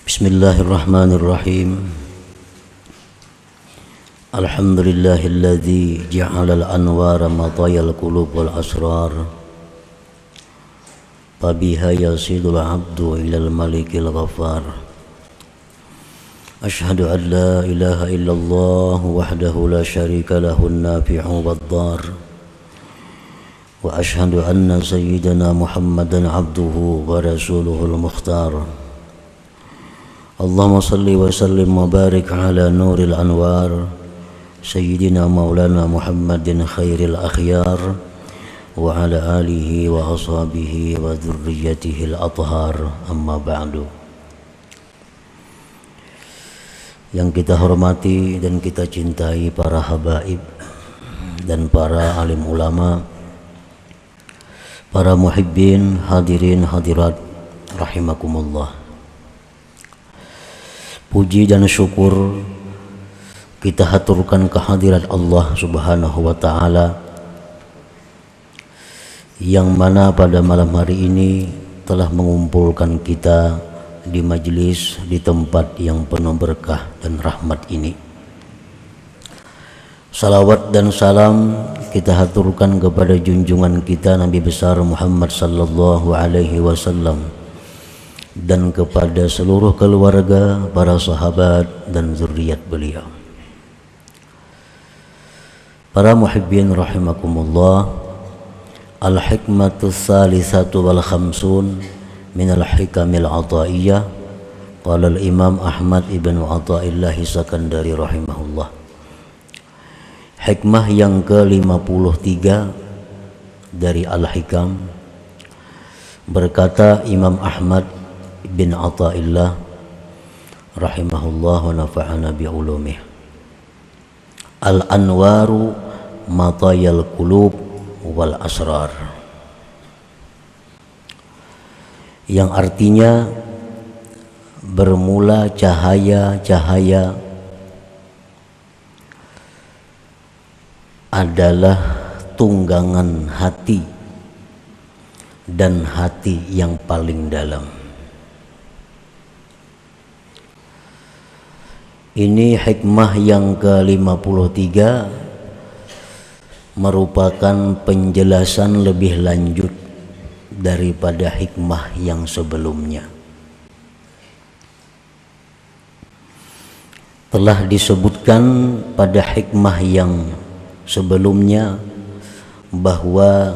Bismillahirrahmanirrahim. Alhamdulillahilladzi ja'alal anwara matayal qulub wal asrar. Fabiha yasidul abdu ilal malikil ghafar. Ashhadu an la ilaha illallah wahdahu la syarika lahun nafi'u wad-dar. Wa ashhadu anna sayyidana Muhammadan abduhu wa rasuluhul mukhtar. Allahumma salli wa sallim wa barik ala nuril anwar Sayyidina maulana Muhammadin khairil akhyar wa ala alihi wa ashabihi wa dhurriyyatihil athhar, amma ba'du. Yang kita hormati dan kita cintai para habaib dan para alim ulama, para muhibbin, hadirin hadirat rahimakumullah. Puji dan syukur kita haturkan kehadirat Allah Subhanahu wa ta'ala, yang mana pada malam hari ini telah mengumpulkan kita di majlis, di tempat yang penuh berkah dan rahmat ini. Salawat dan salam kita haturkan kepada junjungan kita Nabi besar Muhammad sallallahu alaihi wasallam dan kepada seluruh keluarga, para sahabat dan zuriat beliau. Para muhibbin rahimakumullah, al-hikmatu tsalitsatu wal khamsun min al-hikamil ataiyah, qala al-imam Ahmad ibn Athaillah Sakandari rahimahullah. Hikmah yang ke-53 dari al-hikam, berkata Imam Ahmad bin Athaillah rahimahullah wa nafa'ana bi ulumih, al-anwaru matayal qulub wal asrar, yang artinya bermula cahaya-cahaya adalah tunggangan hati dan hati yang paling dalam. Ini hikmah yang ke-53 merupakan penjelasan lebih lanjut daripada hikmah yang sebelumnya. Telah disebutkan pada hikmah yang sebelumnya bahwa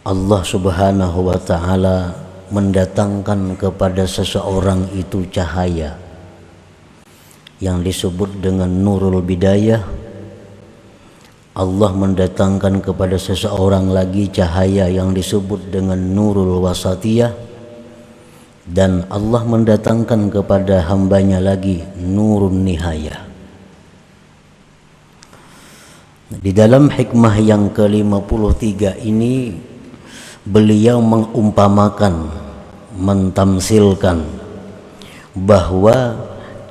Allah Subhanahu wa ta'ala mendatangkan kepada seseorang itu cahaya yang disebut dengan nurul bidayah. Allah mendatangkan kepada seseorang lagi cahaya yang disebut dengan nurul wasatiyah, dan Allah mendatangkan kepada hambanya lagi nurun nihayah. Di dalam hikmah yang ke-53 ini beliau mengumpamakan, mentamsilkan bahwa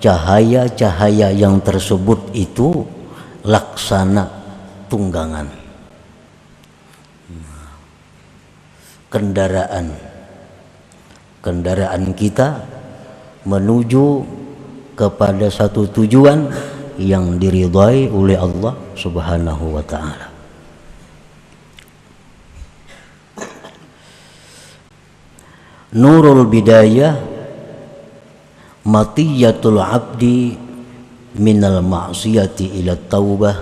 cahaya-cahaya yang tersebut itu laksana tunggangan, kendaraan kita menuju kepada satu tujuan yang diridhai oleh Allah Subhanahu wa ta'ala. Nurul bidayah matiyatul abdi minal ma'siyati ila taubah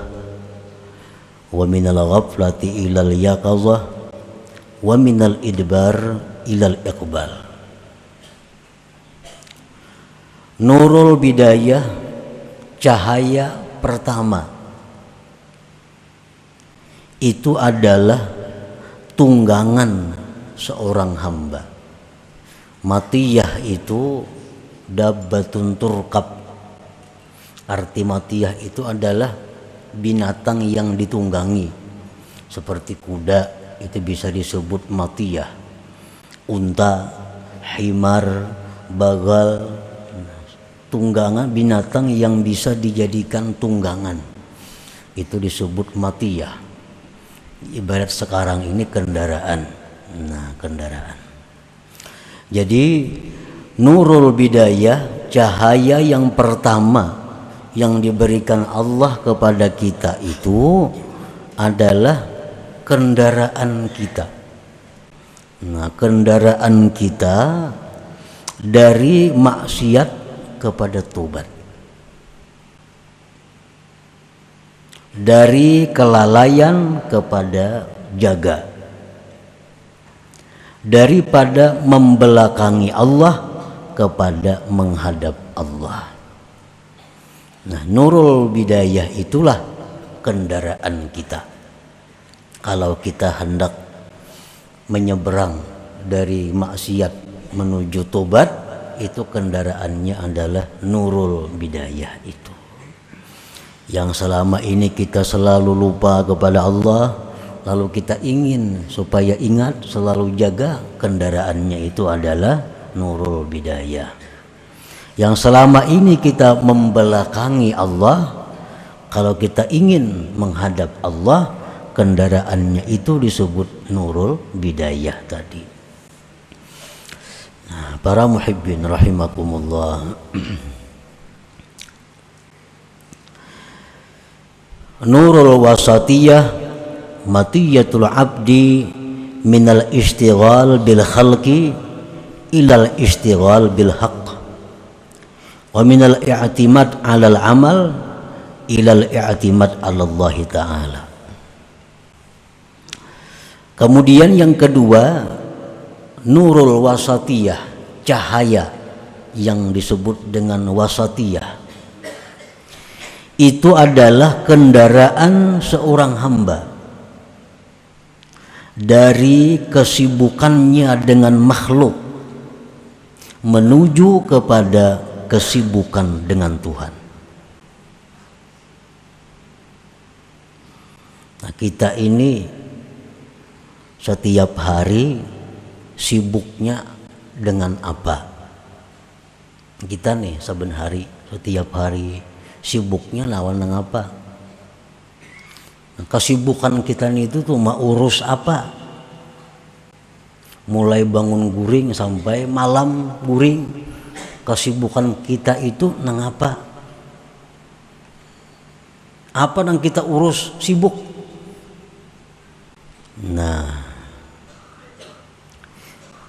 wa minal ghaflati ilal yaqazah wa minal idbar ilal iqbal. Nurul bidayah, cahaya pertama, itu adalah tunggangan seorang hamba. Matiyah itu dabbatun turkab. Arti matiyah itu adalah binatang yang ditunggangi. Seperti kuda itu bisa disebut matiyah, unta, himar, bagal, tunggangan, binatang yang bisa dijadikan tunggangan, itu disebut matiyah. Ibarat sekarang ini kendaraan. Nah, kendaraan. Jadi Nurul bidayah, cahaya yang pertama yang diberikan Allah kepada kita itu adalah kendaraan kita. Nah, kendaraan kita dari maksiat kepada tobat, dari kelalaian kepada jaga, daripada membelakangi Allah kepada menghadap Allah. Nah, nurul bidayah itulah kendaraan kita. Kalau kita hendak menyeberang dari maksiat menuju tobat, itu kendaraannya adalah nurul bidayah itu. Yang selama ini kita selalu lupa kepada Allah, lalu kita ingin supaya ingat, selalu jaga, kendaraannya itu adalah nurul bidayah. Yang selama ini kita membelakangi Allah, kalau kita ingin menghadap Allah, kendaraannya itu disebut nurul bidayah tadi. Nah, para muhibbin rahimakumullah, nurul wasatiyah matiyatul abdi minal istighal bil khalqi ilal istighal bil haqq wa minal i'timad alal amal ilal i'timad ala Allah ta'ala. Kemudian yang kedua, nurul wasatiyah, cahaya yang disebut dengan wasatiyah, itu adalah kendaraan seorang hamba dari kesibukannya dengan makhluk menuju kepada kesibukan dengan Tuhan. Nah, kita ini setiap hari sibuknya dengan apa? Kita nih saben hari, setiap hari sibuknya lawan dengan apa? Nah, kesibukan kita nih itu tuh mau urus apa? Mulai bangun guring sampai malam guring, kesibukan kita itu nang apa? Apa yang kita urus sibuk? Nah,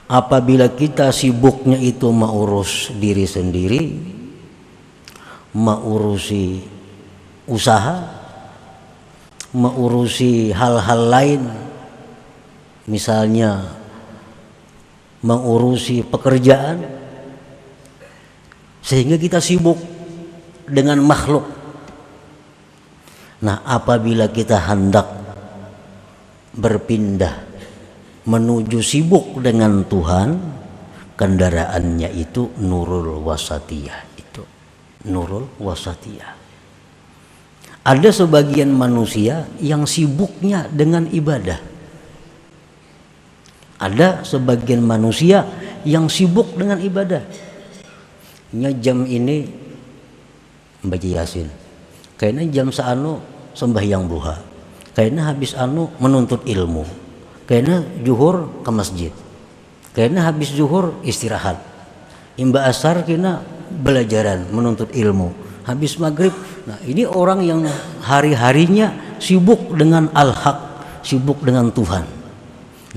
apabila kita sibuknya itu mengurus diri sendiri, mengurusi usaha, mengurusi hal-hal lain, misalnya mengurusi pekerjaan, sehingga kita sibuk dengan makhluk. Nah, apabila kita hendak berpindah menuju sibuk dengan Tuhan, kendaraannya itu nurul wasatiyah, itu nurul wasatiyah. Ada sebagian manusia yang sibuknya dengan ibadah, ada sebagian manusia yang sibuk dengan ibadah. Jam ini membaca Yasin, kayaknya jam seanu sembahyang duha, kayaknya habis anu menuntut ilmu, kayaknya zuhur ke masjid, kayaknya habis zuhur istirahat, imba asar kena belajaran menuntut ilmu, habis maghrib. Nah, ini orang yang hari-harinya sibuk dengan al-haq, sibuk dengan Tuhan.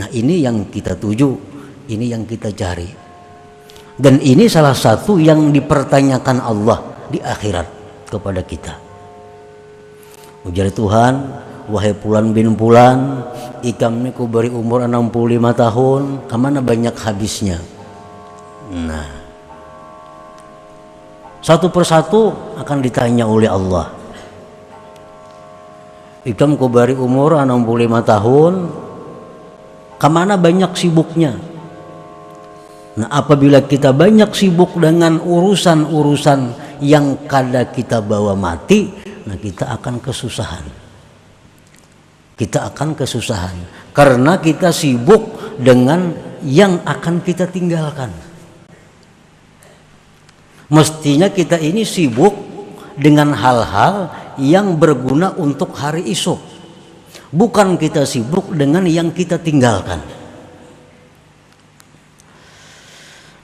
Nah, ini yang kita tuju, ini yang kita cari, dan ini salah satu yang dipertanyakan Allah di akhirat kepada kita. Ujar Tuhan, wahai Fulan bin Fulan, ikam niku beri umur 65 tahun, kemana banyak habisnya? Nah, satu persatu akan ditanya oleh Allah. Ikam ku beri umur 65 tahun, kemana banyak sibuknya? Nah, apabila kita banyak sibuk dengan urusan-urusan yang kada kita bawa mati, nah kita akan kesusahan. Kita akan kesusahan karena kita sibuk dengan yang akan kita tinggalkan. Mestinya kita ini sibuk dengan hal-hal yang berguna untuk hari esok, bukan kita sibuk dengan yang kita tinggalkan.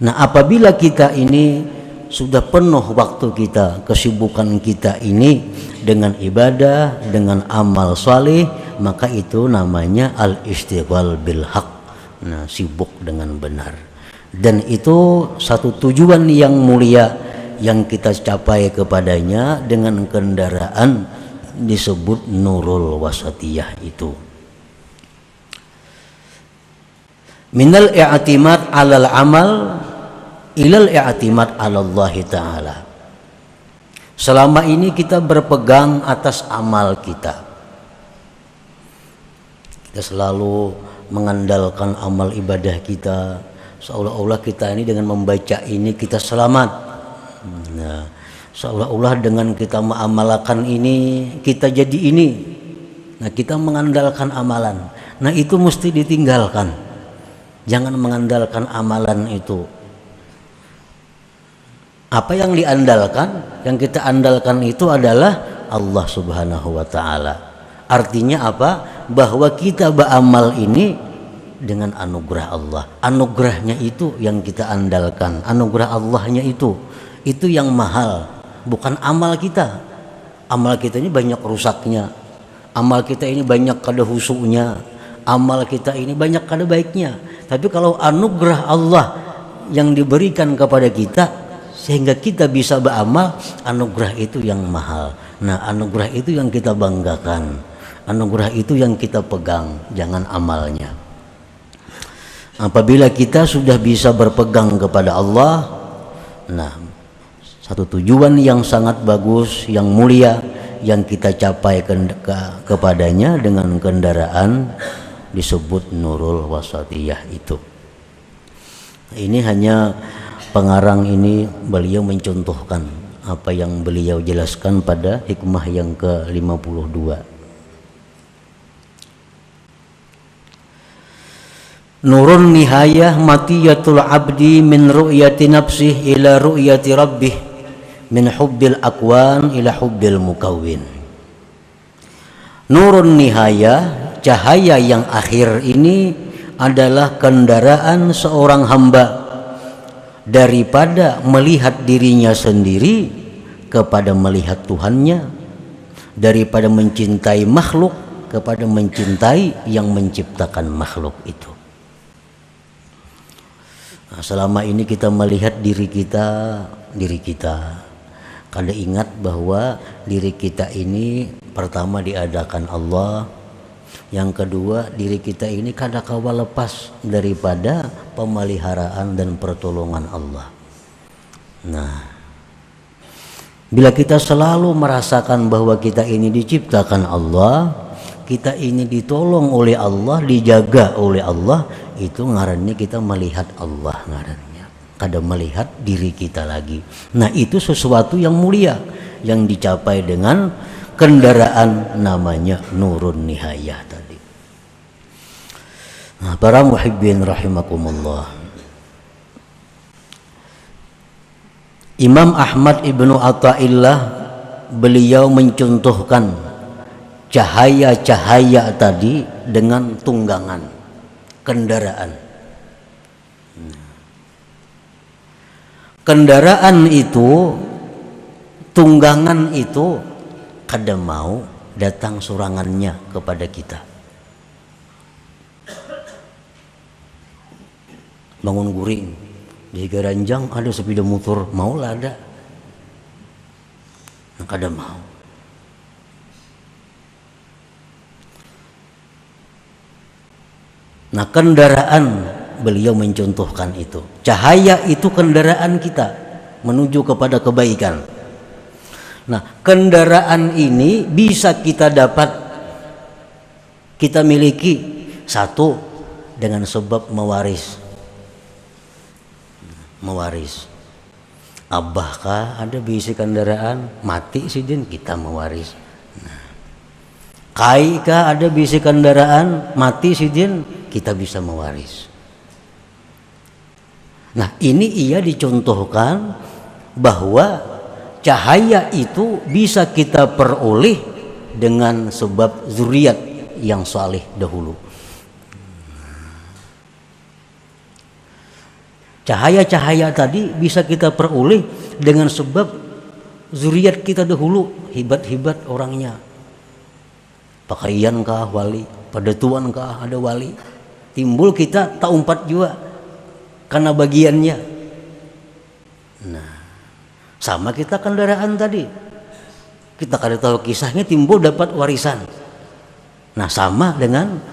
Nah, apabila kita ini sudah penuh waktu kita, kesibukan kita ini dengan ibadah, dengan amal saleh, maka itu namanya al-istighfar bil haq. Nah, sibuk dengan benar. Dan itu satu tujuan yang mulia yang kita capai kepadanya dengan kendaraan disebut nurul wasatiyah itu. Minal i'timad 'alal amal ilal i'timad 'ala Allah taala. Selama ini kita berpegang atas amal kita. Kita selalu mengandalkan amal ibadah kita, seolah-olah kita ini dengan membaca ini kita selamat. Nah, seolah-olah dengan kita mengamalkan ini kita jadi ini. Nah, kita mengandalkan amalan. Nah, itu mesti ditinggalkan. Jangan mengandalkan amalan itu. Apa yang diandalkan, yang kita andalkan itu adalah Allah Subhanahu wa taala. Artinya apa? Bahwa kita beramal ini dengan anugerah Allah. Anugerahnya itu yang kita andalkan. Anugerah Allahnya itu yang mahal, bukan amal kita. Amal kita ini banyak rusaknya. Amal kita ini banyak kada husuknya. Amal kita ini banyak kada baiknya. Tapi kalau anugerah Allah yang diberikan kepada kita sehingga kita bisa beramal, anugerah itu yang mahal. Nah, anugerah itu yang kita banggakan. Anugerah itu yang kita pegang, jangan amalnya. Apabila kita sudah bisa berpegang kepada Allah, nah, satu tujuan yang sangat bagus, yang mulia, yang kita capai kepadanya dengan kendaraan disebut nurul wasatiyah itu. Ini hanya pengarang ini beliau mencontohkan apa yang beliau jelaskan pada hikmah yang ke-52. Nurun nihayah matiyatul abdi min ru'yati nafsih ila ru'yati rabbih min hubbil akwan ila hubbil mukawwin. Nurun nihayah, cahaya yang akhir ini adalah kendaraan seorang hamba daripada melihat dirinya sendiri kepada melihat Tuhannya, daripada mencintai makhluk kepada mencintai yang menciptakan makhluk itu. Nah, selama ini kita melihat diri kita, kada ingat bahwa diri kita ini pertama diadakan Allah, yang kedua diri kita ini kada kawa lepas daripada pemeliharaan dan pertolongan Allah. Nah, bila kita selalu merasakan bahwa kita ini diciptakan Allah, kita ini ditolong oleh Allah, dijaga oleh Allah, itu ngarannya kita melihat Allah ngarannya, kada melihat diri kita lagi. Nah, itu sesuatu yang mulia yang dicapai dengan kendaraan namanya nurun nihayah tadi. Nah, para muhibbin rahimakumullah, Imam Ahmad Ibnu Athaillah beliau mencontohkan cahaya-cahaya tadi dengan tunggangan kendaraan. Kendaraan itu, tunggangan itu kada mau datang surangannya kepada kita. Bangun guring di Garanjang ada sepeda motor, mau lah ada, kada mau. Nah, kendaraan beliau mencontohkan itu. Cahaya itu kendaraan kita menuju kepada kebaikan. Nah, kendaraan ini bisa kita dapat, kita miliki satu dengan sebab mewaris. Abah kah ada bisi kendaraan, mati sidin kita mewaris. Nah, kai kah ada bisi kendaraan, mati sidin kita bisa mewaris. Nah, ini ia dicontohkan bahwa cahaya itu bisa kita peroleh dengan sebab zuriat yang saleh dahulu. cahaya-cahaya tadi bisa kita peroleh dengan sebab zuriat kita dahulu hebat-hebat orangnya. Pakaian kah wali, padatuan kah ada wali. Timbul kita tak umpat juga karena bagiannya. Nah, sama kita kendaraan tadi. Kita kada tahu kisahnya timbul dapat warisan. Nah, sama dengan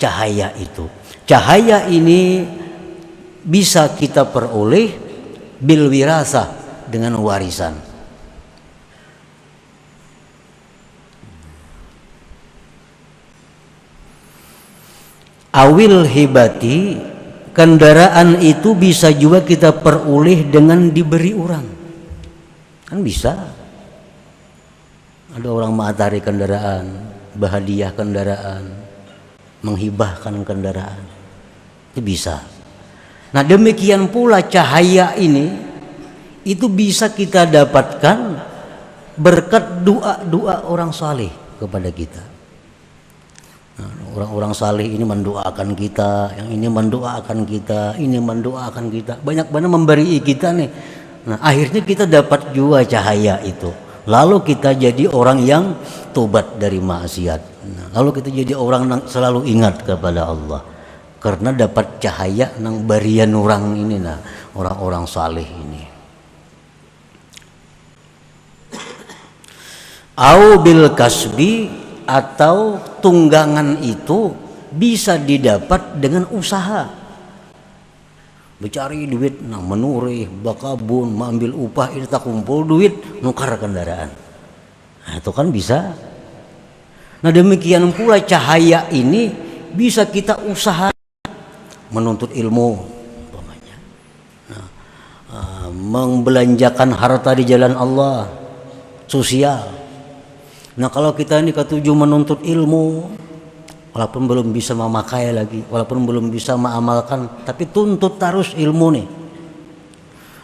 cahaya itu. Cahaya ini bisa kita peroleh bil wirasah dengan warisan. Awil hibati, kendaraan itu bisa juga kita peroleh dengan diberi orang. Kan bisa. Ada orang matahari kendaraan, bahadiah kendaraan, menghibahkan kendaraan. Itu bisa. Nah, demikian pula cahaya ini itu bisa kita dapatkan berkat doa-doa orang saleh kepada kita. Nah, orang-orang saleh ini mendoakan kita, yang ini mendoakan kita, ini mendoakan kita, banyak banget memberi kita nih. Nah, akhirnya kita dapat juga cahaya itu. Lalu kita jadi orang yang tobat dari maksiat. Nah, lalu kita jadi orang yang selalu ingat kepada Allah. Karena dapat cahaya nang barian orang ini, nah orang-orang saleh ini. Au bil kasbi, atau tunggangan itu bisa didapat dengan usaha. Mencari duit, nah menurih, bakabun, mengambil upah, ini tak kumpul duit, nukar kendaraan. Nah, itu kan bisa. Nah, demikian pula cahaya ini bisa kita usaha. Menuntut ilmu umpamanya. Nah, membelanjakan harta di jalan Allah, sosial. Nah, kalau kita ini ketujuh menuntut ilmu, walaupun belum bisa memakai lagi, walaupun belum bisa mengamalkan, tapi tuntut terus ilmu nih.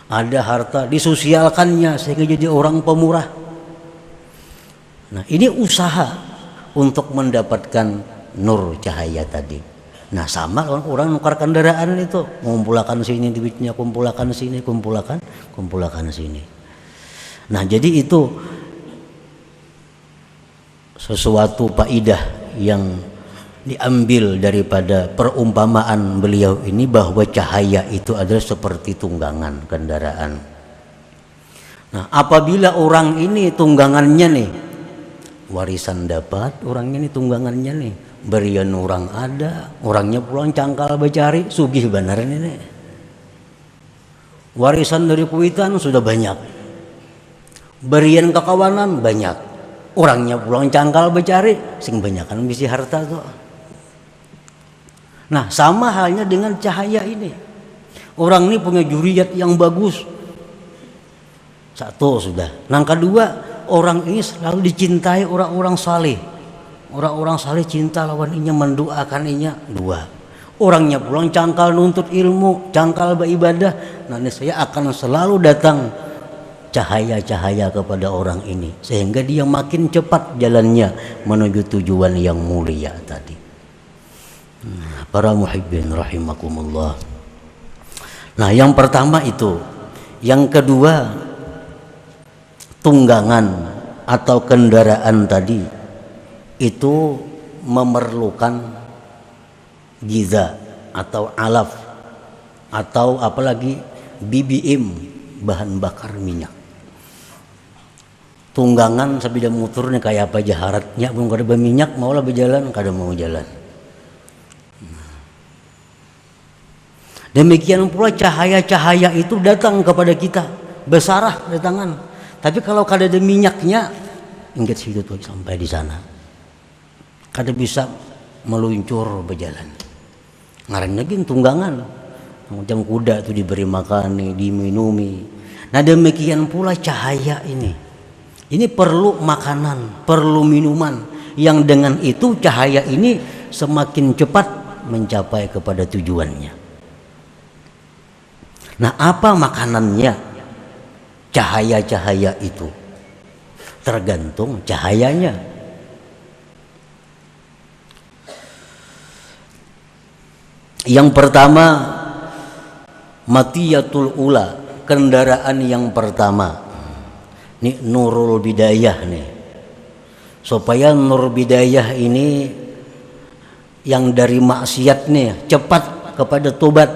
Ada harta disosialkannya sehingga jadi orang pemurah. Nah, ini usaha untuk mendapatkan nur cahaya tadi. Nah, sama orang nukar kendaraan itu, mengumpulkan sini duitnya, kumpulkan sini, kumpulkan sini. Nah, jadi itu sesuatu faidah yang diambil daripada perumpamaan beliau ini, bahwa cahaya itu adalah seperti tunggangan kendaraan. Nah, apabila orang ini tunggangannya nih, warisan dapat, orang ini tunggangannya nih, berian orang ada, orangnya pulang cangkal becari, sugih benar ini. Warisan dari kuitan sudah banyak, berian kekawanan banyak, orangnya pulang cangkal becari, sing banyakan bisi harta tuh. Nah, sama halnya dengan cahaya ini. Orang ini punya juriat yang bagus, satu sudah. Yang kedua, orang ini selalu dicintai orang-orang saleh. Orang-orang saleh cinta lawan inya, mendoakan inya. Dua, orangnya pulang cangkal nuntut ilmu, cangkal beribadah. Nanti saya akan selalu datang cahaya-cahaya kepada orang ini, sehingga dia makin cepat jalannya menuju tujuan yang mulia tadi. Para muhibbin rahimakumullah. Nah, yang pertama itu. Yang kedua, tunggangan atau kendaraan tadi itu memerlukan giza atau alaf, atau apalagi BBM, bahan bakar minyak. Tunggangan sabida motornya kayak apa jaharatnya, belum kada berminyak maulah berjalan, kada mau jalan. Demikian pula cahaya-cahaya itu datang kepada kita, besarah datangan. Tapi kalau kada ada minyaknya, ingat situ tuh sampai di sana, kada bisa meluncur berjalan. Ngaran lagi tunggangan, macam kuda itu diberi makan, diminumi. Nah, demikian pula cahaya ini. Ini perlu makanan, perlu minuman, yang dengan itu cahaya ini semakin cepat mencapai kepada tujuannya. Nah, apa makanannya cahaya-cahaya itu? Tergantung cahayanya. Yang pertama, Matiyatul ula, kendaraan yang pertama. Ini nurul bidayah nih. Supaya nur bidayah ini yang dari maksiat nih cepat kepada tobat.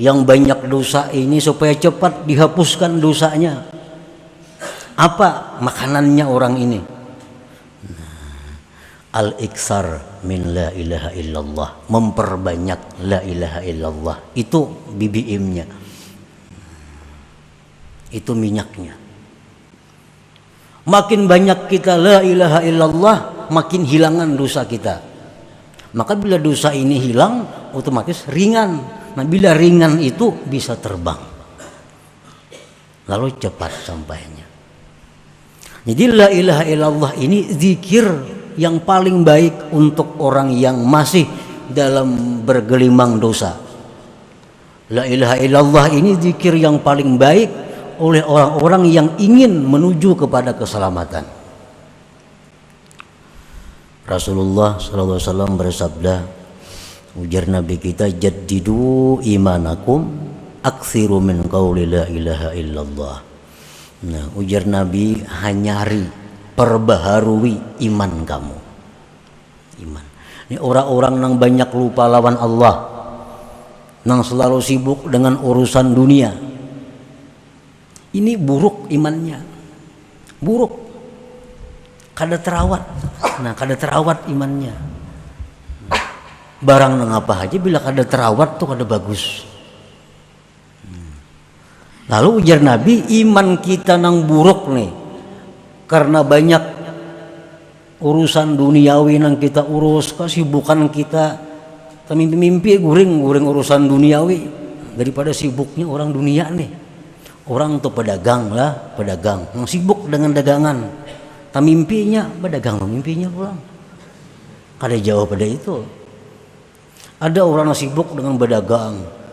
Yang banyak dosa ini supaya cepat dihapuskan dosanya. Apa makanannya orang ini? Al-iksar min la ilaha illallah, memperbanyak la ilaha illallah. Itu BBM-nya, itu minyaknya. Makin banyak kita la ilaha illallah, makin hilangan dosa kita. Maka bila dosa ini hilang, otomatis ringan. Nah bila ringan itu bisa terbang, lalu cepat sampainya. Jadi la ilaha illallah ini zikir yang paling baik untuk orang yang masih dalam bergelimang dosa. La ilaha illallah ini zikir yang paling baik oleh orang-orang yang ingin menuju kepada keselamatan. Rasulullah SAW bersabda, ujar Nabi kita, jaddidu imanakum aktsiru min qauli la ilaha illallah. Nah, ujar Nabi, hanyari, perbaharui iman kamu. Iman. Ini orang-orang yang banyak lupa lawan Allah, yang selalu sibuk dengan urusan dunia. Ini buruk imannya, buruk. Kada terawat. Nah, kada terawat imannya. Barang nang apa aja bila kada terawat tuh kada bagus. Lalu ujar Nabi, iman kita nang buruk nih karena banyak urusan duniawi nang kita urus, kesibukan kita, mimpi guring urusan duniawi daripada sibuknya orang dunia nih. Orang tuh pedagang lah, pedagang yang sibuk dengan dagangan, mimpinya pedagang, mimpinya pulang. Kada jauh pada itu. Ada orang yang sibuk dengan berdagang,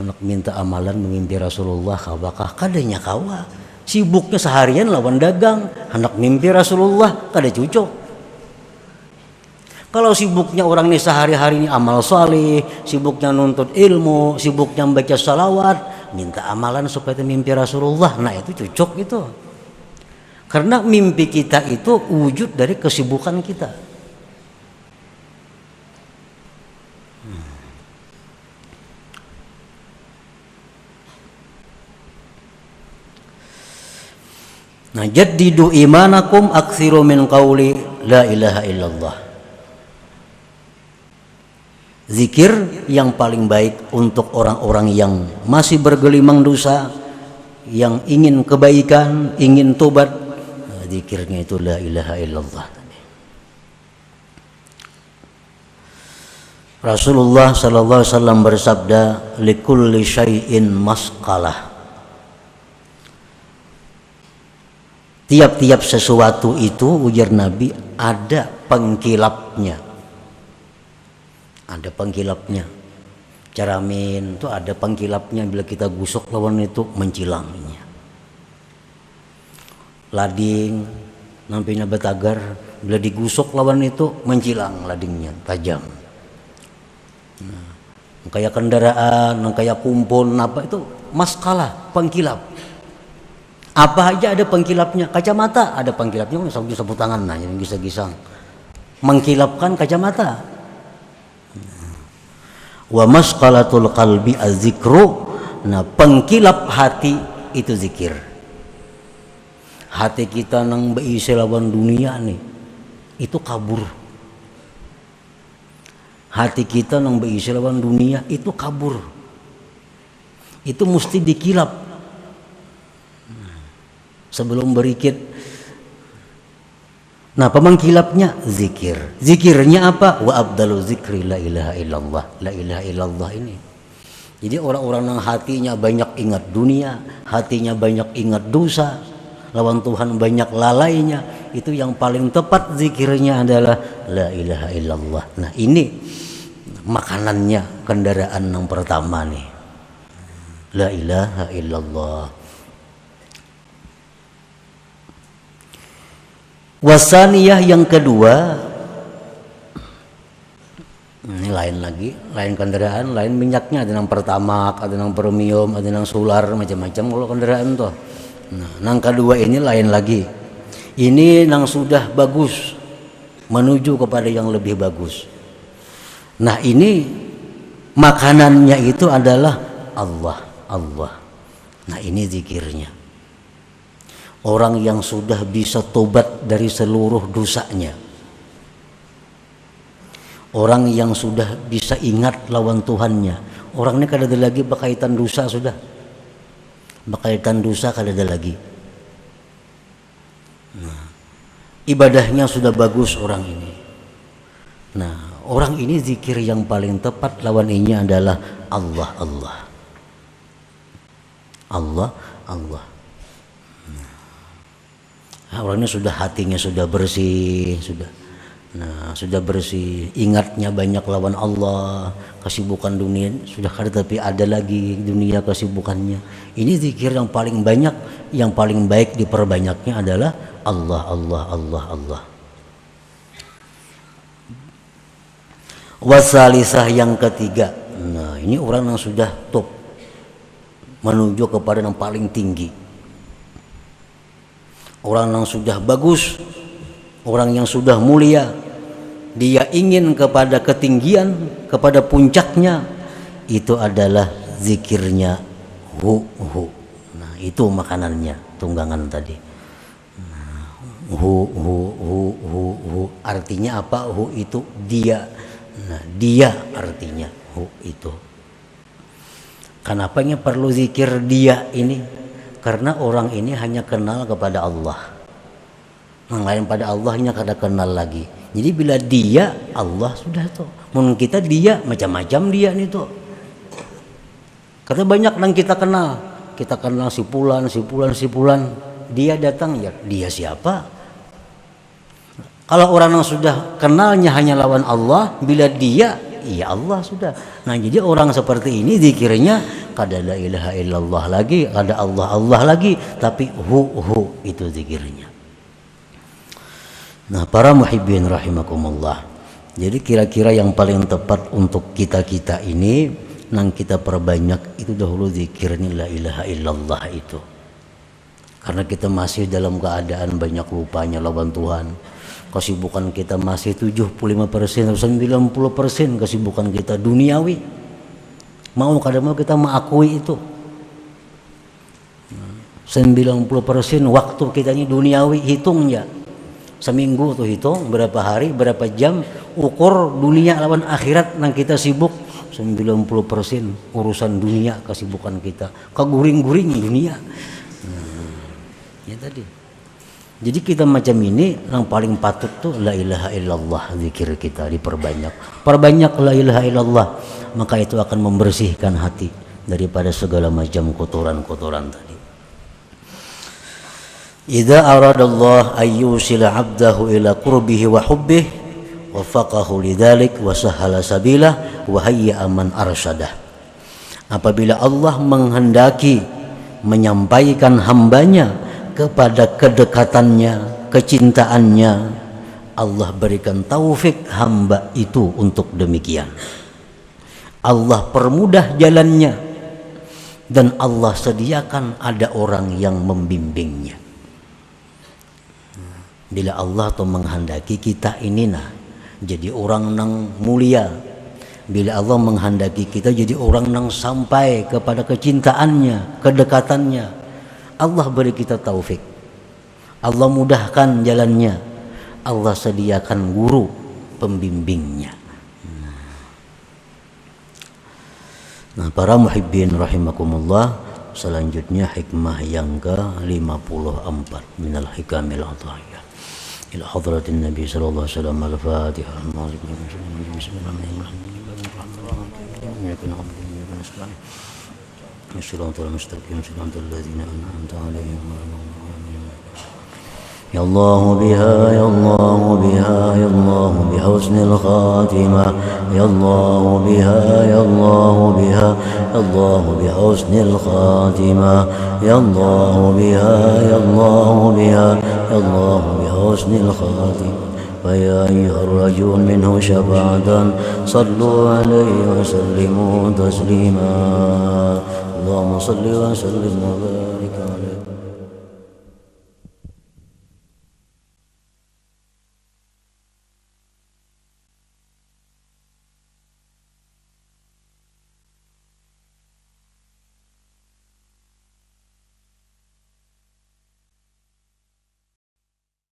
hendak minta amalan memimpi Rasulullah, kawakah kadanya kawa. Sibuknya seharian lawan dagang, hendak mimpi Rasulullah, kada cocok. Kalau sibuknya orang ini sehari-hari ini amal saleh, sibuknya nuntut ilmu, sibuknya membaca salawat, minta amalan supaya mimpi Rasulullah, nah itu cocok itu. Karena mimpi kita itu wujud dari kesibukan kita. Nah, jaddidu imanakum aktsiru min qauli la ilaha illallah. Zikir yang paling baik untuk orang-orang yang masih bergelimang dosa, yang ingin kebaikan, ingin tobat, zikirnya itu la ilaha illallah. Rasulullah sallallahu alaihi wasallam bersabda, likulli syai'in masqalah. Tiap-tiap sesuatu itu, ujar Nabi, ada pengkilapnya. Ada pengkilapnya. Caramin itu ada pengkilapnya, bila kita gusok lawan itu mencilangnya. Lading nampina betagar, bila digusok lawan itu mencilang ladingnya, tajam. Nah, kayak kendaraan, kayak kumpul, apa itu maskalah, pengkilap. Apa aja ada pengkilapnya. Kacamata ada pengkilapnya, sampai sapu tangan nah yang gisang-gisang mengkilapkan kacamata. Wa masqalatul qalbi az-zikru. Nah, pengkilap hati itu zikir. Hati kita nang beisi lawan dunia nih, itu kabur. Hati kita nang beisi lawan dunia itu kabur. Itu mesti dikilap. Sebelum berikit. Nah, pemangkilapnya zikir. Zikirnya apa? Wa abdalu zikri la ilaha illallah. La ilaha illallah ini. Jadi orang-orang yang hatinya banyak ingat dunia, hatinya banyak ingat dosa, lawan Tuhan banyak lalainya, itu yang paling tepat zikirnya adalah la ilaha illallah. Nah, ini makanannya, kendaraan yang pertama nih. La ilaha illallah. Wasaniyah yang kedua, Ini lain lagi, lain kendaraan, lain minyaknya, ada yang pertamak, ada yang premium, ada yang solar, macam-macam kalau kendaraan tuh. Nah, yang kedua ini lain lagi. Ini yang sudah bagus menuju kepada yang lebih bagus. Nah, ini makanannya itu adalah Allah, Allah. Nah, ini zikirnya. Orang yang sudah bisa tobat dari seluruh dosanya. Orang yang sudah bisa ingat lawan Tuhannya. Orang ini kada ada lagi berkaitan dosa sudah. Berkaitan dosa kada ada lagi. Nah, ibadahnya sudah bagus orang ini. Nah, orang ini zikir yang paling tepat lawan ini adalah Allah, Allah. Allah, Allah. Nah, orang ini sudah hatinya sudah bersih, sudah. Nah, sudah bersih, ingatnya banyak lawan Allah, kesibukan dunia sudah kada tapi ada lagi dunia kesibukannya. Ini zikir yang paling banyak, yang paling baik diperbanyaknya adalah Allah, Allah, Allah, Allah. Wasalisah yang ketiga. Nah, ini orang yang sudah top menuju kepada yang paling tinggi. Orang yang sudah bagus, orang yang sudah mulia, dia ingin kepada ketinggian, kepada puncaknya, itu adalah zikirnya hu. Nah, itu makanannya, tunggangan tadi. Nah, hu. Artinya apa? Hu itu dia. Nah, dia artinya hu itu. Kenapanya perlu zikir dia ini? Karena orang ini hanya kenal kepada Allah. Yang lain pada Allahnya kada kenal lagi. Jadi bila dia Allah sudah tuh. Mun kita dia macam-macam dia nih tuh. Karena banyak yang kita kenal. Kita kenal si Fulan. Dia datang ya, dia siapa? Kalau orang yang sudah kenalnya hanya lawan Allah, bila dia iya Allah sudah. Nah, jadi orang seperti ini zikirnya kada la ilaha illallah lagi, kada Allah Allah lagi, tapi hu itu zikirnya. Nah, para muhibbin rahimakumullah. Jadi kira-kira yang paling tepat untuk kita-kita ini nang kita perbanyak itu dahulu zikirnya la ilaha illallah itu. Karena kita masih dalam keadaan banyak lupanya lawan Tuhan. Kesibukan kita masih 75% atau 90% kesibukan kita duniawi. Mau kada mau kita mengakui itu. 90% waktu kita ini duniawi, hitungnya. Seminggu tuh hitung berapa hari, berapa jam, ukur dunia lawan akhirat yang kita sibuk. 90% urusan dunia kesibukan kita, keguring-guring dunia. Ya tadi. Jadi kita macam ini yang paling patut tuh la ilaha illallah, zikir kita diperbanyak. Perbanyak la ilaha illallah, maka itu akan membersihkan hati daripada segala macam kotoran-kotoran tadi. Idza aradallah ayyusila 'abdahu ila qurbihi wa hubbihi wafaqahu lidzalik wa sahala sabilah wa hayya man arsyadah. Apabila Allah menghendaki menyampaikan hambanya kepada kedekatannya, kecintaannya, Allah berikan taufik hamba itu untuk demikian. Allah permudah jalannya dan Allah sediakan ada orang yang membimbingnya. Bila Allah tuh menghendaki kita ini jadi orang nang mulia, bila Allah menghendaki kita jadi orang nang sampai kepada kecintaannya, kedekatannya, Allah beri kita taufik, Allah mudahkan jalannya, Allah sediakan guru pembimbingnya. Nah, para muhibbin rahimakumullah, selanjutnya hikmah yang ke-54 minal hikamil adhiyah ila hadratin Nabi sallallahu alaihi wasallam. Al-Fatihah. يا الله بها يا الله بها يا الله بحسن الخاتمة يا الله بها يا الله بها يا الله بحسن الخاتمة يا الله بها يا الله بها يا الله بحسن الخاتمة فيا أيها الرجل منه شفاعة صلوا عليه وسلموا تسليما اللهم صل وسلم وبارك عليه.